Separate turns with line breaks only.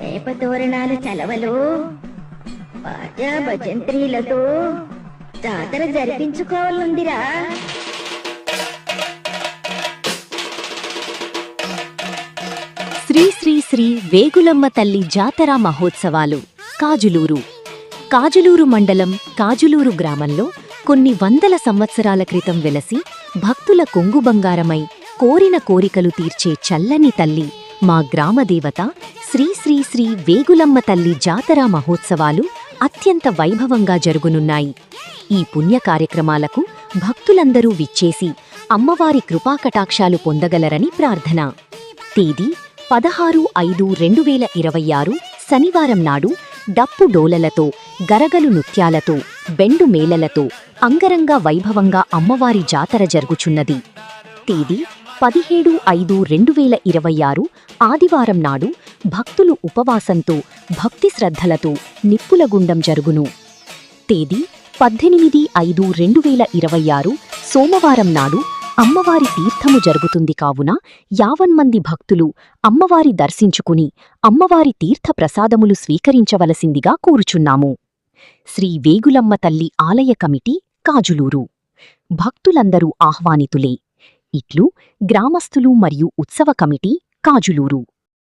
వేప తోరణాలు చలవలు బాజా భజంత్రీలతో జాతర జరిపించుకోవాలందిరా.
శ్రీ శ్రీ శ్రీ వేగులమ్మ తల్లి జాతర మహోత్సవాలు. కాజులూరు మండలం కాజులూరు గ్రామంలో కొన్ని వందల సంవత్సరాల క్రితం వెలసి భక్తుల కొంగు బంగారమై కోరిన కోరికలు తీర్చే చల్లని తల్లి మా గ్రామదేవత శ్రీ శ్రీ శ్రీ వేగులమ్మ తల్లి జాతర మహోత్సవాలు అత్యంత వైభవంగా జరుగునున్నాయి. ఈ పుణ్య కార్యక్రమాలకు భక్తులందరూ విచ్చేసి అమ్మవారి కృపాకటాక్షాలు పొందగలరని ప్రార్థన. తేదీ 16/5/2026 శనివారం నాడు డప్పు డోలలతో, గరగలు నృత్యాలతో, బెండు మేళలతో అంగరంగ వైభవంగా అమ్మవారి జాతర జరుగుచున్నది. తేదీ 17/5/2026 ఆదివారం నాడు భక్తులు ఉపవాసంతో, భక్తి శ్రద్ధలతో నిప్పుల గుండం జరుగును. తేదీ 18/5/2026 సోమవారం నాడు అమ్మవారి తీర్థము జరుగుతుంది కావున 50 మంది భక్తులు అమ్మవారి దర్శించుకుని అమ్మవారి తీర్థ ప్రసాదములు స్వీకరించవలసిందిగా కోరుచున్నాము. శ్రీ వేగులమ్మ తల్లి ఆలయ కమిటీ, కాజులూరు. భక్తులందరూ ఆహ్వానితులే. ఇట్లు గ్రామస్థులు మరియు ఉత్సవ కమిటీ, కాజులూరు.